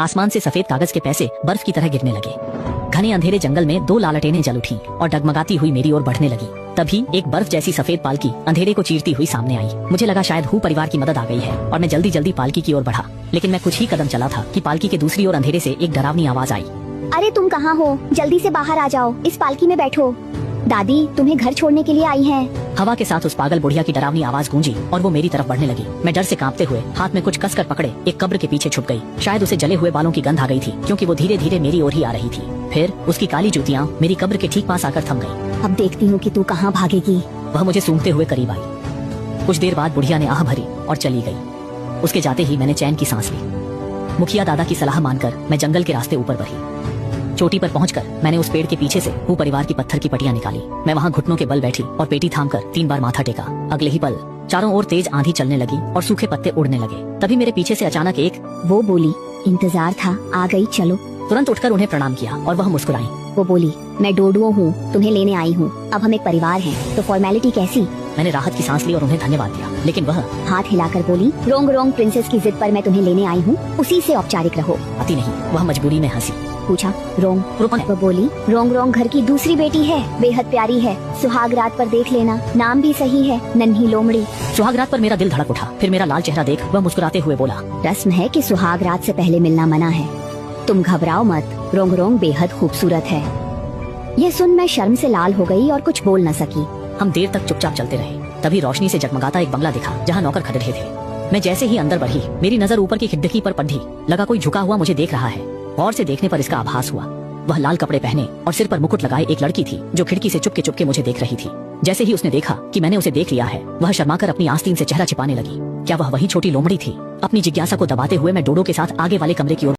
आसमान से सफेद कागज के पैसे बर्फ की तरह गिरने लगे। घने अंधेरे जंगल में दो लालटेनें जल उठी और डगमगाती हुई मेरी ओर बढ़ने लगी। तभी एक बर्फ जैसी सफेद पालकी अंधेरे को चीरती हुई सामने आई। मुझे लगा शायद हु परिवार की मदद आ गई है और मैं जल्दी जल्दी पालकी की ओर बढ़ा। लेकिन मैं कुछ ही कदम चला था कि पालकी के दूसरी ओर अंधेरे से एक डरावनी आवाज आई। अरे तुम कहाँ हो? जल्दी से बाहर आ जाओ, इस पालकी में बैठो। दादी तुम्हें घर छोड़ने के लिए आई हैं। हवा के साथ उस पागल बुढ़िया की डरावनी आवाज गूंजी और वो मेरी तरफ बढ़ने लगी। मैं डर से कांपते हुए हाथ में कुछ कसकर पकड़े एक कब्र के पीछे छुप गई। शायद उसे जले हुए बालों की गंध आ गई थी, क्योंकि वो धीरे धीरे मेरी ओर ही आ रही थी। फिर उसकी काली जूतियाँ मेरी कब्र के ठीक पास आकर थम गई। अब देखती हूँ कि तू कहाँ भागेगी। वह मुझे सूंघते हुए करीब आई। कुछ देर बाद बुढ़िया ने आह भरी और चली गई। उसके जाते ही मैंने चैन की सांस ली। मुखिया दादा की सलाह मानकर मैं जंगल के रास्ते ऊपर बढ़ी। चोटी पर पहुंचकर मैंने उस पेड़ के पीछे से हु परिवार की पत्थर की पटियां निकाली। मैं वहां घुटनों के बल बैठी और पेटी थामकर 3 बार माथा टेका। अगले ही पल चारों ओर तेज आंधी चलने लगी और सूखे पत्ते उड़ने लगे। तभी मेरे पीछे से अचानक एक वो बोली, इंतजार था, आ गई, चलो। तुरंत उठकर उन्हें प्रणाम किया और वह मुस्कुराई। वो बोली, मैं डोडुओ हूँ, तुम्हें लेने आई हूँ। अब हम एक परिवार हैं, तो फॉर्मेलिटी कैसी? मैंने राहत की सांस ली और उन्हें धन्यवाद दिया, लेकिन वह हाथ हिलाकर बोली, रोंग रोंग प्रिंसेस की जिद पर मैं तुम्हें लेने आई हूँ, उसी से औपचारिक रहो। आती नहीं, वह मजबूरी में हंसी। पूछा, रोंग? रोपन। वो बोली, रोंग रोंग घर की दूसरी बेटी है, बेहद प्यारी है। सुहाग रात पर देख लेना, नाम भी सही है, नन्ही लोमड़ी। सुहाग रात पर मेरा दिल धड़क उठा। फिर मेरा लाल चेहरा देख वह मुस्कुराते हुए बोला, रस्म है कि सुहाग रात से पहले मिलना मना है। तुम घबराओ मत, रोंग रोंग बेहद खूबसूरत है। ये सुन मैं शर्म से लाल हो गई और कुछ बोल न सकी। हम देर तक चुपचाप चलते रहे। तभी रोशनी से जगमगाता एक बंगला दिखा, जहाँ नौकर खड़े थे। मैं जैसे ही अंदर बढ़ी, मेरी नजर ऊपर की खिड़की पर पड़ी। लगा कोई झुका हुआ मुझे देख रहा है। गौर से देखने पर इसका आभास हुआ। वह लाल कपड़े पहने और सिर पर मुकुट लगाए एक लड़की थी, जो खिड़की से चुपके चुपके मुझे देख रही थी। जैसे ही उसने देखा कि मैंने उसे देख लिया है, वह शर्माकर अपनी आस्तीन से चेहरा छिपाने लगी। क्या वह वही छोटी लोमड़ी थी? अपनी जिज्ञासा को दबाते हुए मैं डोडो के साथ आगे वाले कमरे की ओर